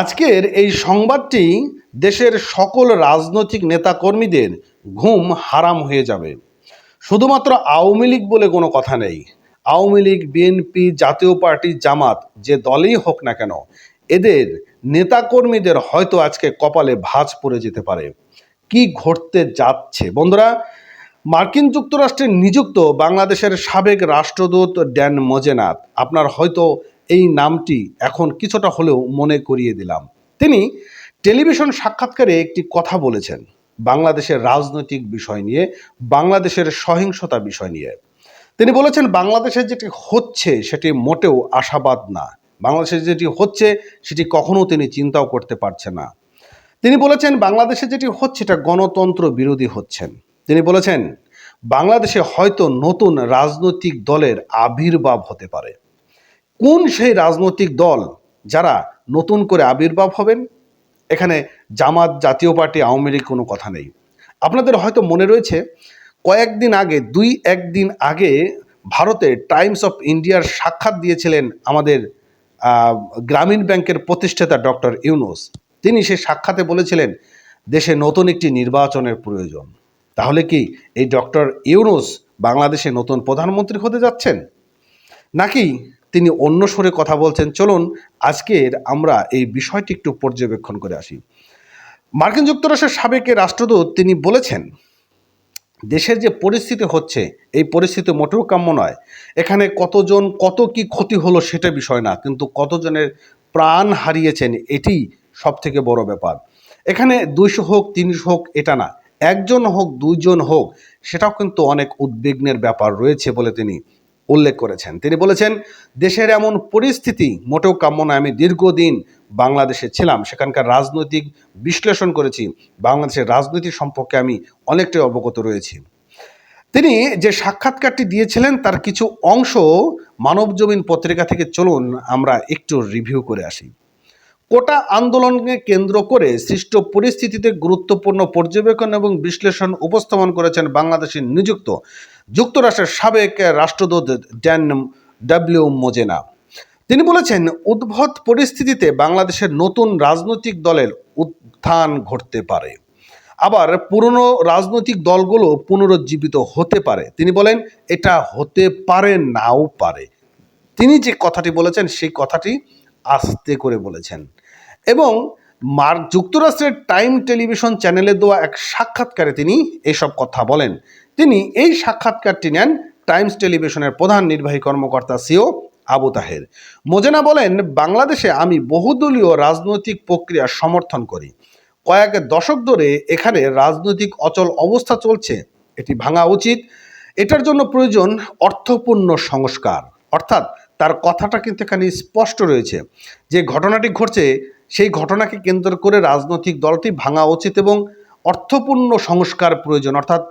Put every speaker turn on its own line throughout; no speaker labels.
আজকের এই সংবাদটি দেশের সকল রাজনৈতিক নেতাকর্মীদের ঘুম হারাম হয়ে যাবে। শুধুমাত্র আওয়ামী লীগ বলে কোনো কথা নেই। আওয়ামী লীগ, বিএনপি, জাতীয় পার্টি, জামাত, যে দলই হোক না কেন, এদের নেতাকর্মীদের হয়তো আজকে কপালে ভাঁজ পড়ে যেতে পারে। কি ঘটতে যাচ্ছে বন্ধুরা? মার্কিন যুক্তরাষ্ট্রে নিযুক্ত বাংলাদেশের সাবেক রাষ্ট্রদূত ড্যান মোজেনাত, আপনার হয়তো এই নামটি এখন কিছুটা হলেও মনে করিয়ে দিলাম। তিনি টেলিভিশন সাক্ষাৎকারে একটি কথা বলেছেন বাংলাদেশের রাজনৈতিক বিষয় নিয়ে, বাংলাদেশের সহিংসতা বিষয় নিয়ে। তিনি বলেছেন বাংলাদেশে যেটি হচ্ছে সেটি মোটেও আশাবাদ না। বাংলাদেশে যেটি হচ্ছে সেটি কখনো তিনি চিন্তাও করতে পারছেন না। তিনি বলেছেন বাংলাদেশে যেটি হচ্ছে এটা গণতন্ত্র বিরোধী হচ্ছেন। তিনি বলেছেন বাংলাদেশে হয়তো নতুন রাজনৈতিক দলের আবির্ভাব হতে পারে। কোন সেই রাজনৈতিক দল যারা নতুন করে আবির্ভাব হবেন? এখানে জামাত, জাতীয় পার্টি, আওয়ামী লীগ কোনো কথা নেই। আপনাদের হয়তো মনে রয়েছে দুই একদিন আগে ভারতে টাইমস অফ ইন্ডিয়ার সাক্ষাৎ দিয়েছিলেন আমাদের গ্রামীণ ব্যাংকের প্রতিষ্ঠাতা ডক্টর ইউনূস। তিনি সে সাক্ষাতে বলেছিলেন দেশে নতুন একটি নির্বাচনের প্রয়োজন। তাহলে কি এই ডক্টর ইউনূস বাংলাদেশে নতুন প্রধানমন্ত্রী হতে যাচ্ছেন, নাকি তিনি অন্য সুরে কথা বলছেন? চলুন আজকের আমরা এই বিষয়টি একটু পর্যবেক্ষণ করে আসি। মার্কিন যুক্তরাষ্ট্রের সাবেক রাষ্ট্রদূত তিনি বলেছেন দেশের যে পরিস্থিতি হচ্ছে এই পরিস্থিতি মোটেও কাম্য নয়। এখানে কতজন কত কি ক্ষতি হলো সেটা বিষয় না, কিন্তু কতজনের প্রাণ হারিয়েছেন এটি সব থেকে বড় ব্যাপার। এখানে 200 হোক 300 হোক এটা না, একজন হোক 2 জন হোক সেটাও কিন্তু অনেক উদ্বিগ্নের ব্যাপার রয়েছে বলে তিনি উল্লেখ করেছেন। তিনি বলেছেন দেশের এমন পরিস্থিতি মোটেও কাম্য নয়। আমি দীর্ঘদিন বাংলাদেশে ছিলাম, সেখানকার রাজনৈতিক বিশ্লেষণ করেছি, বাংলাদেশের রাজনীতি সম্পর্কে আমি অনেকটাই অবগত রয়েছি। তিনি যে সাক্ষাৎকারটি দিয়েছিলেন তার কিছু অংশ মানবজমিন পত্রিকা থেকে চলুন আমরা একটু রিভিউ করে আসি। কোটা আন্দোলনকে কেন্দ্র করে সৃষ্ট পরিস্থিতিতে গুরুত্বপূর্ণ পর্যবেক্ষণ এবং বিশ্লেষণ উপস্থাপন করেছেন বাংলাদেশে নিযুক্ত যুক্তরাষ্ট্রের সাবেক রাষ্ট্রদূত ড্যান ডব্লিউ মোজেনা। তিনি বলেছেন উদ্ভট পরিস্থিতিতে বাংলাদেশের নতুন রাজনৈতিক দলের উত্থান ঘটতে পারে, আবার পুরনো রাজনৈতিক দলগুলো পুনরুজ্জীবিত হতে পারে। তিনি বলেন এটা হতে পারে, নাও পারে। তিনি যে কথাটি বলেছেন সেই কথাটি আস্তে করে বলেছেন এবং যুক্তরাষ্ট্রের টাইম টেলিভিশন চ্যানেলে দেওয়া এক সাক্ষাৎকারে তিনি এইসব কথা বলেন। তিনি এই সাক্ষাৎকারটি নেন টাইমস টেলিভিশনের প্রধান নির্বাহী কর্মকর্তা সিও আবু তাহের। মোজেনা বলেন বাংলাদেশে আমি বহুদলীয় রাজনৈতিক প্রক্রিয়া সমর্থন করি। কয়েক দশক ধরে এখানে রাজনৈতিক অচল অবস্থা চলছে, এটি ভাঙা উচিত। এটার জন্য প্রয়োজন অর্থপূর্ণ সংস্কার। অর্থাৎ তার কথাটা কিন্তু এখানে স্পষ্ট রয়েছে যে ঘটনাটি ঘটছে সেই ঘটনাকে কেন্দ্র করে রাজনৈতিক দলটি ভাঙা উচিত এবং অর্থপূর্ণ সংস্কার প্রয়োজন। অর্থাৎ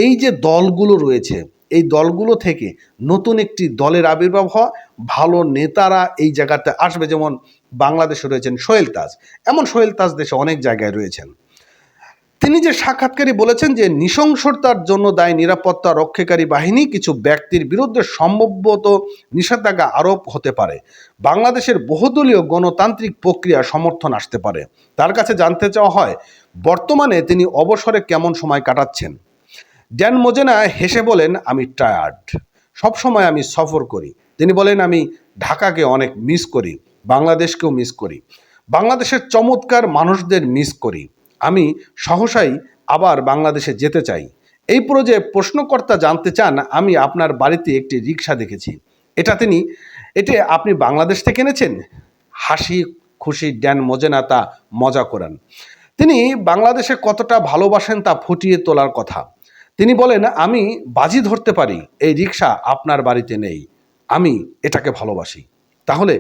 এই যে দলগুলো রয়েছে এই দলগুলো থেকে নতুন একটি দলের আবির্ভাব হওয়া, ভালো নেতারা এই জায়গাতে আসবে। যেমন বাংলাদেশে রয়েছেন সোহেল তাজ, এমন সোহেল তাজ দেশে অনেক জায়গায় রয়েছেন। তিনি যে সাক্ষাৎকারে বলেছেন যে নৃশংসতার জন্য দায়ী নিরাপত্তা রক্ষাকারী বাহিনী কিছু ব্যক্তির বিরুদ্ধে সম্ভবত নিষেধাজ্ঞা আরোপ হতে পারে, বাংলাদেশের বহুদলীয় গণতান্ত্রিক প্রক্রিয়া সমর্থন আসতে পারে। তার কাছে জানতে চাওয়া হয় বর্তমানে তিনি অবসরে কেমন সময় কাটাচ্ছেন। ড্যান মোজেনা হেসে বলেন আমি টায়ার্ড, সবসময় আমি সফর করি। তিনি বলেন আমি ঢাকাকে অনেক মিস করি, বাংলাদেশকেও মিস করি, বাংলাদেশের চমৎকার মানুষদের মিস করি। আমি সহসাই আবার বাংলাদেশে যেতে চাই। এই প্রশ্নকর্তা জানতে চান আমি আপনার বাড়িতে একটি রিক্সা দেখেছি, এটা আপনি বাংলাদেশ থেকে এনেছেন? হাসি খুশি ড্যান মোজেনা তা মজা করেন। তিনি বাংলাদেশে কতটা ভালোবাসেন তা ফুটিয়ে তোলার কথা। তিনি বলেন আমি বাজি ধরতে পারি এই রিক্সা আপনার বাড়িতে নেই, আমি এটাকে ভালোবাসি। তাহলে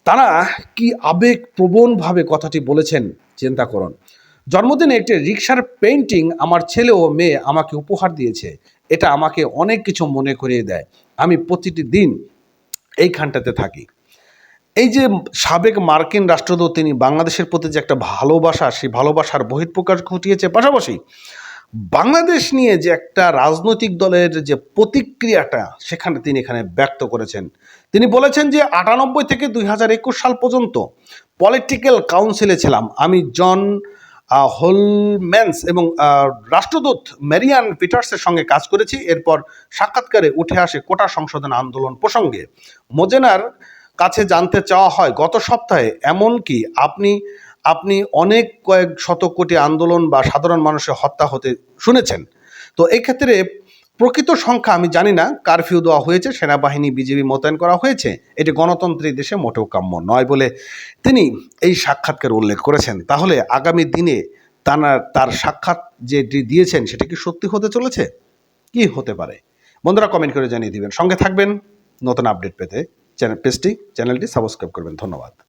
তারা কি আবেগপ্রবণভাবে কথাটি বলেছেন চিন্তা করুন। জন্মদিনে একটি রিক্সার পেইন্টিং আমার ছেলে ও মেয়ে আমাকে উপহার দিয়েছে, এটা আমাকে অনেক কিছু মনে করিয়ে দেয়। আমি প্রতিটি দিন এইখানটাতে থাকি। এই যে সাবেক মার্কিন রাষ্ট্রদূত তিনি বাংলাদেশের প্রতি যে একটা ভালোবাসা, সেই ভালোবাসার বহিঃপ্রকাশ ঘটিয়েছে, পাশাপাশি বাংলাদেশ নিয়ে যে একটা রাজনৈতিক দলের যে প্রতিক্রিয়াটা সেখানে তিনি এখানে ব্যক্ত করেছেন। তিনি বলেছেন যে 98 থেকে 2021 সাল পর্যন্ত পলিটিক্যাল কাউন্সিলে ছিলাম। আমি জন হোলম্যান্স এবং রাষ্ট্রদূত ম্যারিয়ান পিটার্সের সঙ্গে কাজ করেছি। এরপর সাক্ষাৎকারে উঠে আসে কোটা সংশোধন আন্দোলন প্রসঙ্গে। মোজেনার কাছে জানতে চাওয়া হয় গত সপ্তাহে এমনকি আপনি অনেক কয়েক শত কোটি আন্দোলন বা সাধারণ মানুষের হত্যা হতে শুনেছেন। তো এই ক্ষেত্রে প্রকৃত সংখ্যা আমি জানি না। কারফিউ দেওয়া হয়েছে, সেনাবাহিনী বিজিবি মোতায়েন করা হয়েছে, এটি গণতন্ত্রী দেশে মোটেও কাম্য নয় বলে তিনি এই সাক্ষাৎকারে উল্লেখ করেছেন। তাহলে আগামী দিনে তার সাক্ষাৎ যেটি দিয়েছেন সেটা কি সত্যি হতে চলেছে? কি হতে পারে? বন্ধুরা কমেন্ট করে জানিয়ে দিবেন। সঙ্গে থাকবেন নতুন আপডেট পেতে চ্যানেলটি সাবস্ক্রাইব করবেন। ধন্যবাদ।